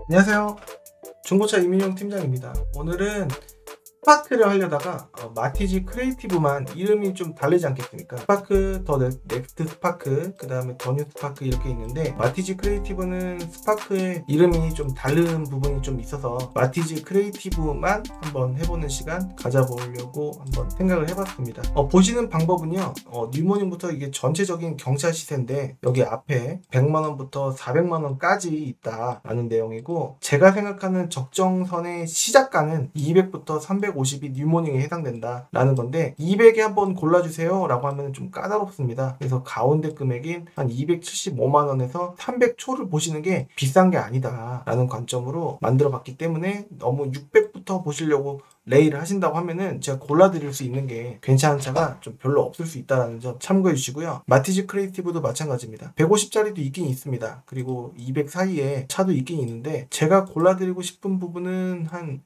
안녕하세요. 중고차 이민용 팀장입니다. 오늘은 스파크를 하려다가 마티즈 크리에이티브만 이름이 좀 다르지 않겠습니까? 스파크, 더 넥스트 스파크, 그 다음에 더 뉴 스파크 이렇게 있는데, 마티즈 크리에이티브는 스파크의 이름이 좀 다른 부분이 좀 있어서 마티즈 크리에이티브만 한번 해보는 시간 가져보려고 한번 생각을 해봤습니다. 보시는 방법은요, 뉴모닝부터 이게 전체적인 경차 시세인데 여기 앞에 100만원부터 400만원까지 있다라는 내용이고, 제가 생각하는 적정선의 시작가는 200부터 350이 뉴모닝에 해당된다 라는 건데, 200에 한번 골라주세요 라고 하면 좀 까다롭습니다. 그래서 가운데 금액인 한 275만원에서 300초를 보시는 게 비싼 게 아니다 라는 관점으로 만들어 봤기 때문에, 너무 600부터 보시려고 레이를 하신다고 하면은 제가 골라드릴 수 있는 게 괜찮은 차가 좀 별로 없을 수 있다는 점 참고해 주시고요. 마티즈 크리에이티브도 마찬가지입니다. 150짜리도 있긴 있습니다. 그리고 200 사이에 차도 있긴 있는데, 제가 골라드리고 싶은 부분은 한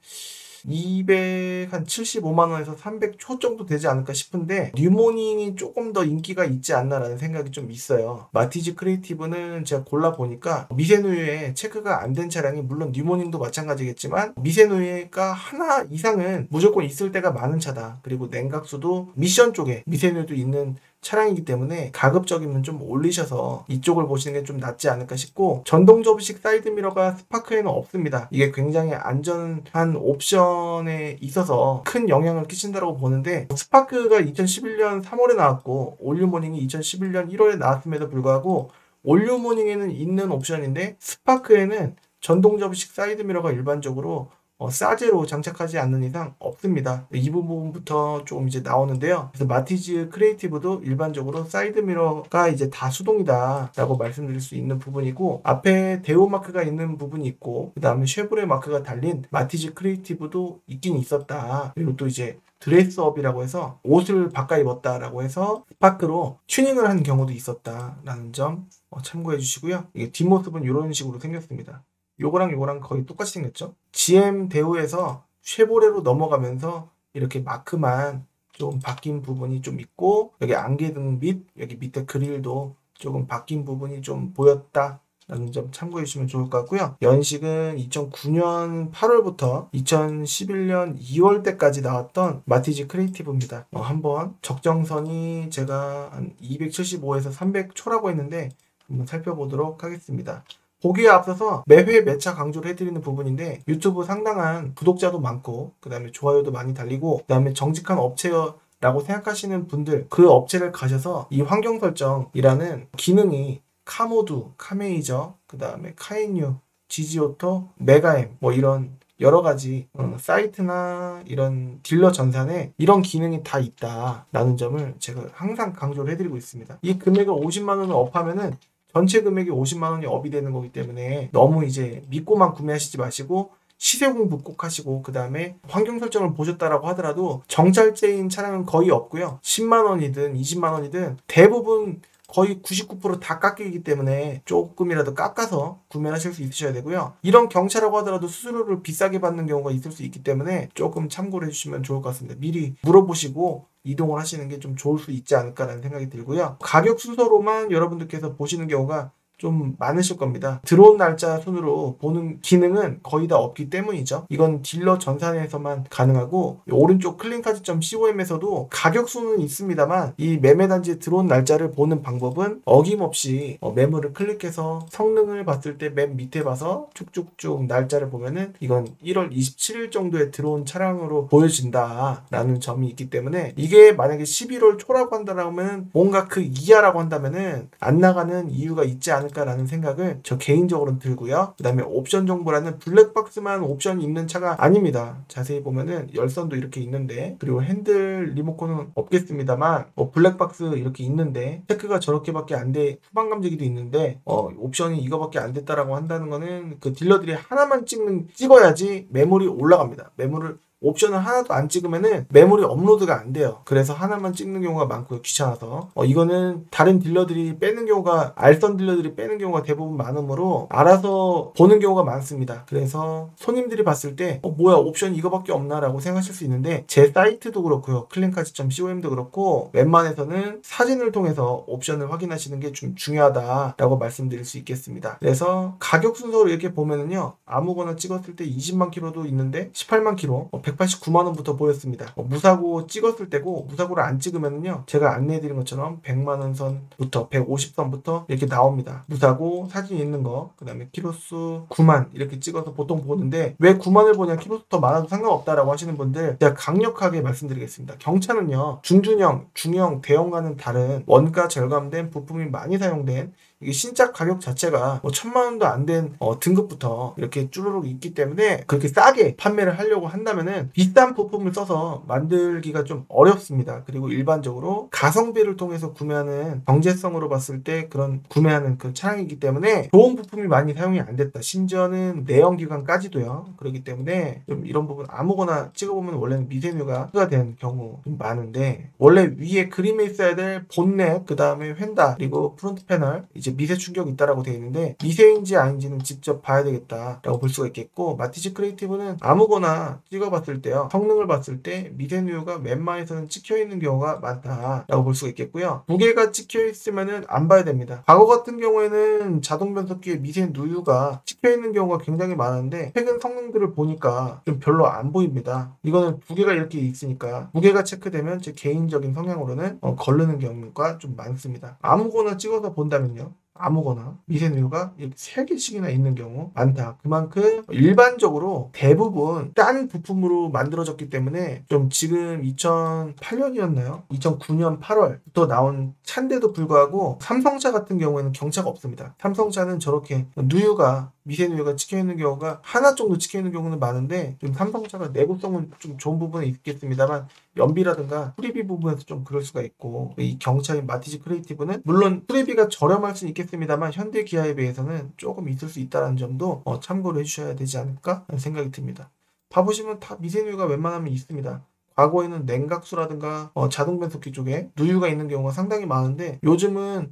275만원에서 300초 정도 되지 않을까 싶은데, 뉴모닝이 조금 더 인기가 있지 않나라는 생각이 좀 있어요. 마티즈 크리에이티브는 제가 골라보니까 미세누유에 체크가 안 된 차량이, 물론 뉴모닝도 마찬가지겠지만 미세누유가 하나 이상은 무조건 있을 때가 많은 차다. 그리고 냉각수도 미션 쪽에 미세누유도 있는 차량이기 때문에 가급적이면 좀 올리셔서 이쪽을 보시는 게 좀 낫지 않을까 싶고, 전동 접이식 사이드미러가 스파크에는 없습니다. 이게 굉장히 안전한 옵션에 있어서 큰 영향을 끼친다고 보는데, 스파크가 2011년 3월에 나왔고 올뉴모닝이 2011년 1월에 나왔음에도 불구하고 올뉴모닝에는 있는 옵션인데 스파크에는 전동 접이식 사이드미러가 일반적으로 싸제로 장착하지 않는 이상 없습니다. 이 부분부터 조금 이제 나오는데요. 그래서 마티즈 크리에이티브도 일반적으로 사이드미러가 이제 다 수동이다 라고 말씀드릴 수 있는 부분이고, 앞에 대우 마크가 있는 부분이 있고, 그 다음에 쉐보레 마크가 달린 마티즈 크리에이티브도 있긴 있었다. 그리고 또 이제 드레스업이라고 해서 옷을 바꿔 입었다라고 해서 스파크로 튜닝을 한 경우도 있었다라는 점 참고해 주시고요. 이게 뒷모습은 이런 식으로 생겼습니다. 요거랑 요거랑 거의 똑같이 생겼죠. GM 대우에서 쉐보레로 넘어가면서 이렇게 마크만 좀 바뀐 부분이 좀 있고, 여기 안개등 및 여기 밑에 그릴도 조금 바뀐 부분이 좀 보였다 라는 점 참고해 주시면 좋을 것 같고요. 연식은 2009년 8월부터 2011년 2월 때까지 나왔던 마티즈 크리에이티브입니다. 한번 적정선이 제가 한 275에서 300초라고 했는데 한번 살펴보도록 하겠습니다. 보기에 앞서서 매회 매차 강조를 해드리는 부분인데, 유튜브 상당한 구독자도 많고, 그 다음에 좋아요도 많이 달리고, 그 다음에 정직한 업체라고 생각하시는 분들, 그 업체를 가셔서 이 환경 설정이라는 기능이 카모두, 카메이저, 그 다음에 카엔유, 지지오토, 메가엠 뭐 이런 여러 가지 사이트나 이런 딜러 전산에 이런 기능이 다 있다라는 점을 제가 항상 강조를 해드리고 있습니다. 이 금액을 50만원을 업하면은 전체 금액이 50만원이 업이 되는 거기 때문에 너무 이제 믿고만 구매하시지 마시고 시세 공부 꼭 하시고, 그 다음에 환경 설정을 보셨다라고 하더라도 정찰제인 차량은 거의 없고요. 10만원이든 20만원이든 대부분 거의 99% 다 깎이기 때문에 조금이라도 깎아서 구매하실 수 있으셔야 되고요. 이런 경차라고 하더라도 수수료를 비싸게 받는 경우가 있을 수 있기 때문에 조금 참고를 해주시면 좋을 것 같습니다. 미리 물어보시고 이동을 하시는 게 좀 좋을 수 있지 않을까라는 생각이 들고요. 가격 순서로만 여러분들께서 보시는 경우가 좀 많으실 겁니다. 들어온 날짜 순으로 보는 기능은 거의 다 없기 때문이죠. 이건 딜러 전산에서만 가능하고, 오른쪽 클린카드.com에서도 가격 순은 있습니다만 이 매매단지에 들어온 날짜를 보는 방법은 어김없이 매물을 클릭해서 성능을 봤을 때 맨 밑에 봐서 쭉쭉쭉 날짜를 보면은 이건 1월 27일 정도에 들어온 차량으로 보여진다 라는 점이 있기 때문에, 이게 만약에 11월 초라고 한다면 뭔가 그 이하라고 한다면은 안 나가는 이유가 있지 않을까 라는 생각을 저 개인적으로는 들고요. 그 다음에 옵션 정보라는 블랙박스만 옵션이 있는 차가 아닙니다. 자세히 보면은 열선도 이렇게 있는데, 그리고 핸들 리모컨은 없겠습니다만 블랙박스 이렇게 있는데 체크가 저렇게밖에 안 돼, 후방 감지기도 있는데 옵션이 이거밖에 안 됐다라고 한다는 거는 그 딜러들이 하나만 찍어야지 매물이 올라갑니다. 매물을 옵션을 하나도 안 찍으면은 메모리 업로드가 안 돼요. 그래서 하나만 찍는 경우가 많고요. 귀찮아서. 이거는 다른 딜러들이 빼는 경우가, 알선 딜러들이 빼는 경우가 대부분 많으므로 알아서 보는 경우가 많습니다. 그래서 손님들이 봤을 때 뭐야, 옵션이 이거밖에 없나 라고 생각하실 수 있는데, 제 사이트도 그렇고요, 클랜카지.com도 그렇고 웬만해서는 사진을 통해서 옵션을 확인하시는 게 좀 중요하다라고 말씀드릴 수 있겠습니다. 그래서 가격 순서로 이렇게 보면은요, 아무거나 찍었을 때 20만 킬로도 있는데 18만 킬로, 189만 원부터 보였습니다. 무사고 찍었을 때고, 무사고를 안 찍으면은요, 제가 안내해드린 것처럼 100만 원 선부터 150선부터 이렇게 나옵니다. 무사고 사진 있는 거, 그 다음에 키로수 9만 이렇게 찍어서 보통 보는데, 왜 9만을 보냐, 키로수 더 많아도 상관없다라고 하시는 분들, 제가 강력하게 말씀드리겠습니다. 경차는요, 중준형, 중형, 대형과는 다른 원가 절감된 부품이 많이 사용된, 이게 신작 가격 자체가 1000만 원도 안 된 등급부터 이렇게 쭈루룩 있기 때문에, 그렇게 싸게 판매를 하려고 한다면은 비싼 부품을 써서 만들기가 좀 어렵습니다. 그리고 일반적으로 가성비를 통해서 구매하는, 경제성으로 봤을 때 그런 구매하는 그 차량이기 때문에 좋은 부품이 많이 사용이 안 됐다. 심지어는 내연기관까지도요. 그렇기 때문에 좀 이런 부분 아무거나 찍어보면 원래는 미세누가 된 경우 좀 많은데, 원래 위에 그림에 있어야 될 본넷, 그 다음에 휀다, 그리고 프론트 패널, 이제 미세 충격이 있다라고 되어 있는데, 미세인지 아닌지는 직접 봐야 되겠다라고 볼 수가 있겠고, 마티즈 크리에이티브는 아무거나 찍어봤을 때요, 성능을 봤을 때 미세누유가 웬만해서는 찍혀있는 경우가 많다라고 볼 수가 있겠고요. 무게가 찍혀있으면은 안 봐야 됩니다. 과거 같은 경우에는 자동 변속기에 미세누유가 찍혀있는 경우가 굉장히 많은데, 최근 성능들을 보니까 좀 별로 안 보입니다. 이거는 무게가 이렇게 있으니까, 무게가 체크되면 제 개인적인 성향으로는 거르는 경우가 좀 많습니다. 아무거나 찍어서 본다면요, 아무거나 미세누유가 이렇게 3개씩이나 있는 경우 많다. 그만큼 일반적으로 대부분 딴 부품으로 만들어졌기 때문에, 좀 지금 2008년이었나요? 2009년 8월부터 나온 차인데도 불구하고 삼성차 같은 경우에는 경차가 없습니다. 삼성차는 저렇게 누유가, 미세누유가 찍혀있는 경우가 하나 정도 찍혀있는 경우는 많은데, 좀 삼성차가 내구성은 좀 좋은 부분이 있겠습니다만, 연비라든가 프리비 부분에서 좀 그럴 수가 있고, 이 경차인 마티즈 크리에이티브는 물론 프리비가 저렴할 수는 있겠습니다만, 현대 기아에 비해서는 조금 있을 수 있다는 점도 참고를 해주셔야 되지 않을까 하는 생각이 듭니다. 봐보시면 다 미세누유가 웬만하면 있습니다. 과거에는 냉각수라든가 자동 변속기 쪽에 누유가 있는 경우가 상당히 많은데, 요즘은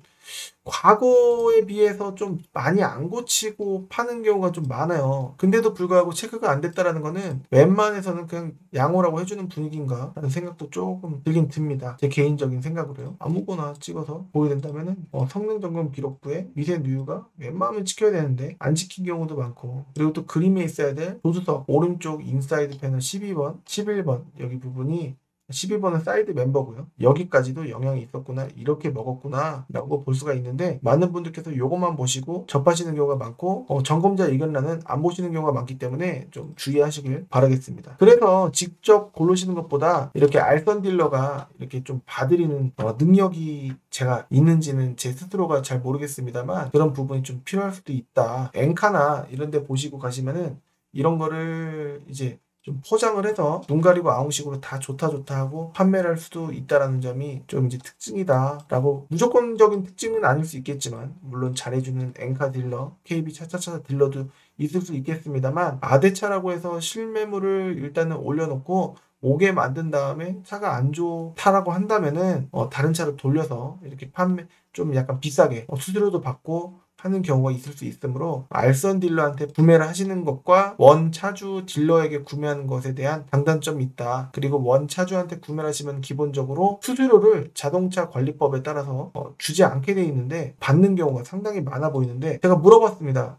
과거에 비해서 좀 많이 안 고치고 파는 경우가 좀 많아요. 근데도 불구하고 체크가 안 됐다라는 거는 웬만해서는 그냥 양호라고 해주는 분위기인가 라는 생각도 조금 들긴 듭니다. 제 개인적인 생각으로요. 아무거나 찍어서 보게 된다면은 성능 점검 기록부에 미세 누유가 웬만하면 찍혀야 되는데 안 찍힌 경우도 많고, 그리고 또 그림에 있어야 될 조수석 오른쪽 인사이드 패널 12번, 11번 여기 부분이, 12번은 사이드 멤버고요. 여기까지도 영향이 있었구나, 이렇게 먹었구나 라고 볼 수가 있는데, 많은 분들께서 이것만 보시고 접하시는 경우가 많고, 점검자 의견란은 안 보시는 경우가 많기 때문에 좀 주의하시길 바라겠습니다. 그래서 직접 고르시는 것보다 이렇게 알선 딜러가 이렇게 좀 봐드리는 능력이 제가 있는지는 제 스스로가 잘 모르겠습니다만, 그런 부분이 좀 필요할 수도 있다. 엔카나 이런 데 보시고 가시면은 이런 거를 이제 좀 포장을 해서 눈 가리고 아웅식으로 다 좋다 하고 판매를 할 수도 있다라는 점이 좀 이제 특징이다라고, 무조건적인 특징은 아닐 수 있겠지만, 물론 잘해주는 엔카 딜러, KB 차차차 딜러도 있을 수 있겠습니다만, 아대차라고 해서 실매물을 일단은 올려놓고 오게 만든 다음에 차가 안 좋다라고 한다면은 다른 차로 돌려서 이렇게 판매 좀 약간 비싸게 수수료도 받고 하는 경우가 있을 수 있으므로, 알선 딜러한테 구매를 하시는 것과 원 차주 딜러에게 구매하는 것에 대한 장단점이 있다. 그리고 원 차주한테 구매를 하시면 기본적으로 수수료를 자동차 관리법에 따라서 주지 않게 돼 있는데, 받는 경우가 상당히 많아 보이는데, 제가 물어봤습니다.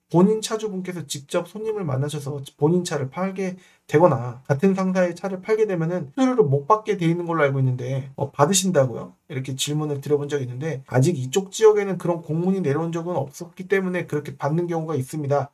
본인 차주분께서 직접 손님을 만나셔서 본인 차를 팔게 되거나 같은 상사의 차를 팔게 되면은 수수료를 못 받게 돼 있는 걸로 알고 있는데 받으신다고요? 이렇게 질문을 드려본 적이 있는데, 아직 이쪽 지역에는 그런 공문이 내려온 적은 없었기 때문에 그렇게 받는 경우가 있습니다.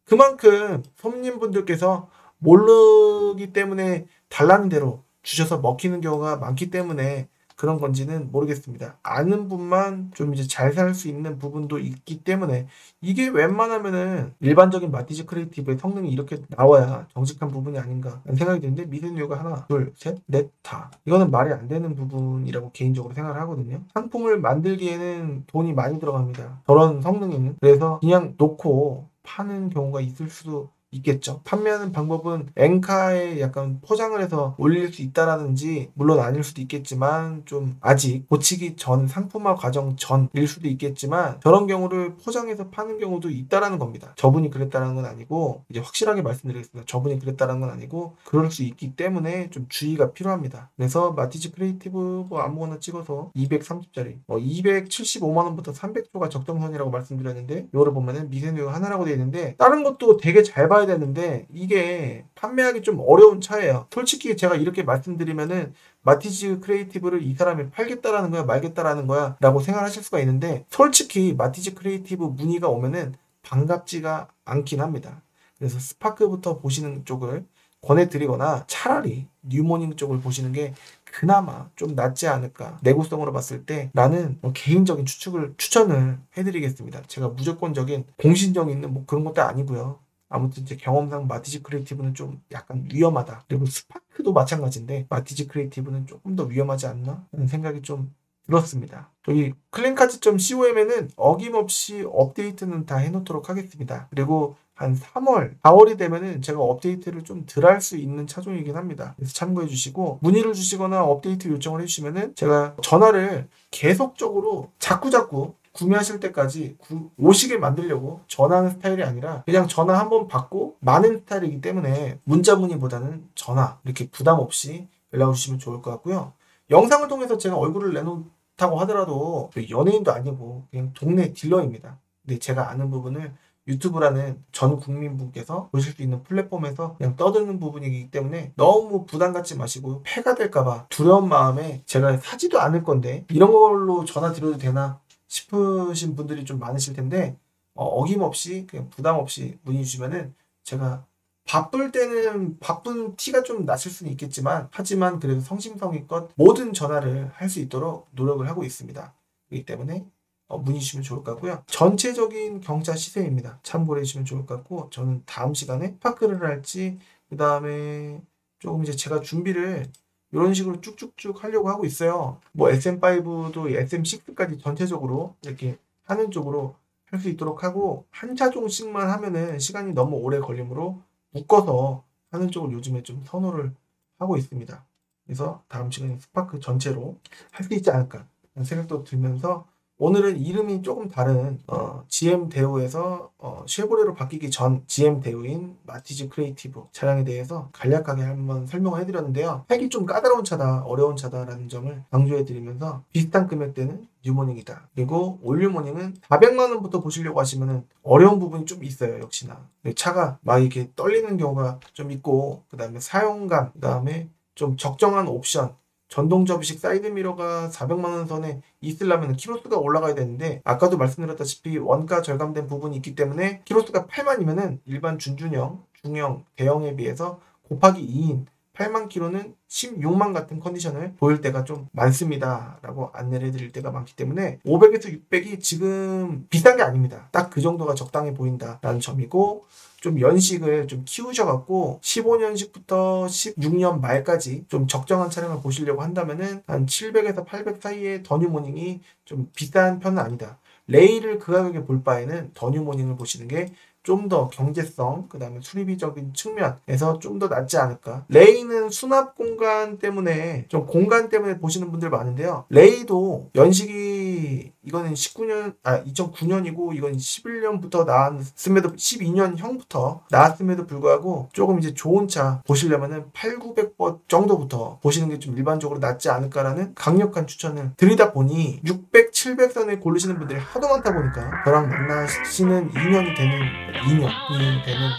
그만큼 손님분들께서 모르기 때문에 달라는 대로 주셔서 먹히는 경우가 많기 때문에 그런 건지는 모르겠습니다. 아는 분만 좀 이제 잘 살 수 있는 부분도 있기 때문에, 이게 웬만하면은 일반적인 마티즈 크리에이티브의 성능이 이렇게 나와야 정직한 부분이 아닌가 라는 생각이 드는데, 미세누유가 하나, 둘, 셋, 넷, 다. 이거는 말이 안 되는 부분이라고 개인적으로 생각을 하거든요. 상품을 만들기에는 돈이 많이 들어갑니다. 저런 성능에는. 그래서 그냥 놓고 파는 경우가 있을 수도 있겠죠. 판매하는 방법은 엔카에 약간 포장을 해서 올릴 수 있다라든지, 물론 아닐 수도 있겠지만 좀 아직 고치기 전, 상품화 과정 전일 수도 있겠지만 저런 경우를 포장해서 파는 경우도 있다라는 겁니다. 저분이 그랬다라는 건 아니고, 이제 확실하게 말씀드리겠습니다. 저분이 그랬다라는 건 아니고 그럴 수 있기 때문에 좀 주의가 필요합니다. 그래서 마티즈 크리에이티브 뭐 아무거나 찍어서 230짜리 275만원부터 300조가 적정선이라고 말씀드렸는데, 이거를 보면은 미세누유 하나라고 되어 있는데 다른 것도 되게 잘 봐야 되는데 이게 판매하기 좀 어려운 차예요. 솔직히 제가 이렇게 말씀드리면은 마티즈 크리에이티브를 이 사람이 팔겠다라는 거야 말겠다라는 거야 라고 생각하실 수가 있는데, 솔직히 마티즈 크리에이티브 문의가 오면은 반갑지가 않긴 합니다. 그래서 스파크부터 보시는 쪽을 권해드리거나 차라리 뉴모닝 쪽을 보시는 게 그나마 좀 낫지 않을까, 내구성으로 봤을 때 라는 개인적인 추천을 해드리겠습니다. 제가 무조건적인 공신력 있는 뭐 그런 것도 아니고요. 아무튼 제 경험상 마티즈 크리에이티브는 좀 약간 위험하다. 그리고 스파크도 마찬가지인데 마티즈 크리에이티브는 조금 더 위험하지 않나 하는 생각이 좀 들었습니다. 저기 클린카즈.com에는 어김없이 업데이트는 다 해놓도록 하겠습니다. 그리고 한 3월, 4월이 되면은 제가 업데이트를 좀 덜 할 수 있는 차종이긴 합니다. 그래서 참고해 주시고, 문의를 주시거나 업데이트 요청을 해주시면은 제가 전화를 계속적으로 자꾸자꾸 구매하실 때까지 오시게 만들려고 전화하는 스타일이 아니라 그냥 전화 한번 받고 많은 스타일이기 때문에 문자 문의보다는 전화 이렇게 부담 없이 연락 주시면 좋을 것 같고요. 영상을 통해서 제가 얼굴을 내놓다고 하더라도 연예인도 아니고 그냥 동네 딜러입니다. 근데 제가 아는 부분을 유튜브라는 전 국민분께서 보실 수 있는 플랫폼에서 그냥 떠드는 부분이기 때문에 너무 부담 갖지 마시고, 폐가 될까봐 두려운 마음에 제가 사지도 않을 건데 이런 걸로 전화 드려도 되나 싶으신 분들이 좀 많으실 텐데, 어김없이 그냥 부담 없이 문의 주시면은 제가 바쁠 때는 바쁜 티가 좀 나실 수는 있겠지만, 하지만 그래도 성심성의껏 모든 전화를 할 수 있도록 노력을 하고 있습니다. 그렇기 때문에 문의 주시면 좋을 것 같고요. 전체적인 경차 시세입니다. 참고해 주시면 좋을 것 같고, 저는 다음 시간에 파크를 할지, 그 다음에 조금 이제 제가 준비를 이런 식으로 쭉쭉쭉 하려고 하고 있어요. 뭐 SM5도 SM6까지 전체적으로 이렇게 하는 쪽으로 할 수 있도록 하고, 한 차종씩만 하면은 시간이 너무 오래 걸리므로 묶어서 하는 쪽을 요즘에 좀 선호를 하고 있습니다. 그래서 다음 시간에 스파크 전체로 할 수 있지 않을까 하는 생각도 들면서, 오늘은 이름이 조금 다른 GM 대우에서 쉐보레로 바뀌기 전 GM 대우인 마티즈 크리에이티브 차량에 대해서 간략하게 한번 설명을 해드렸는데요. 팩이 좀 까다로운 차다, 어려운 차다라는 점을 강조해드리면서, 비슷한 금액대는 뉴모닝이다. 그리고 올뉴모닝은 400만원부터 보시려고 하시면 어려운 부분이 좀 있어요. 역시나 차가 막 이렇게 떨리는 경우가 좀 있고, 그 다음에 사용감, 그 다음에 좀 적정한 옵션, 전동 접이식 사이드미러가 400만원 선에 있으려면 키로수가 올라가야 되는데, 아까도 말씀드렸다시피 원가 절감된 부분이 있기 때문에 키로수가 8만이면은 일반 준중형, 중형, 대형에 비해서 곱하기 2인 8만 킬로는 16만 같은 컨디션을 보일 때가 좀 많습니다 라고 안내를 해드릴 때가 많기 때문에 500에서 600이 지금 비싼 게 아닙니다. 딱 그 정도가 적당해 보인다 라는 점이고, 좀 연식을 좀 키우셔갖고 15년식부터 16년 말까지 좀 적정한 차량을 보시려고 한다면은 한 700에서 800 사이의 더 뉴모닝이 좀 비싼 편은 아니다. 레이를 그 가격에 볼 바에는 더 뉴모닝을 보시는 게 좀 더 경제성, 그 다음에 수리비적인 측면에서 좀 더 낫지 않을까. 레이는 수납 공간 때문에, 좀 공간 때문에 보시는 분들 많은데요. 레이도 연식이 이거는 2009년이고 이건 11년부터 나왔음에도 12년형부터 나왔음에도 불구하고 조금 이제 좋은 차 보시려면은 8,900번 정도부터 보시는 게 좀 일반적으로 낫지 않을까라는 강력한 추천을 드리다 보니 600, 700선을 고르시는 분들이 하도 많다 보니까 저랑 만나시는 2년이 되는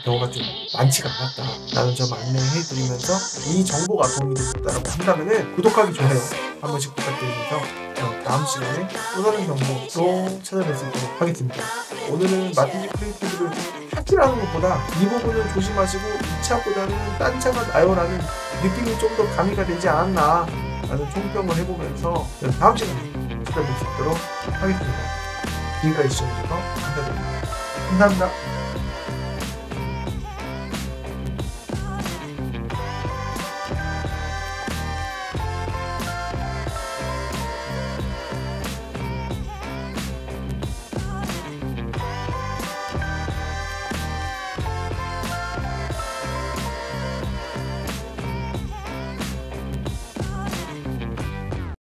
경우가 좀 많지가 않았다라는 점 안내해 드리면서, 이 정보가 도움이 되셨다고 한다면은 구독하기, 좋아요 한 번씩 부탁드리면서 다음 시간에 또 다른 정보로 찾아뵐 수 있도록 하겠습니다. 오늘은 마티즈 크리에이티브를 탑질하는 것보다 이 부분을 조심하시고 이 차보다는 딴 차가 나요라는 느낌이 좀 더 가미가 되지 않았나 라는 총평을 해보면서 다음 시간에 찾아뵐 수 있도록 하겠습니다. 지금까지 시청해주셔서 감사드립니다. 감사합니다.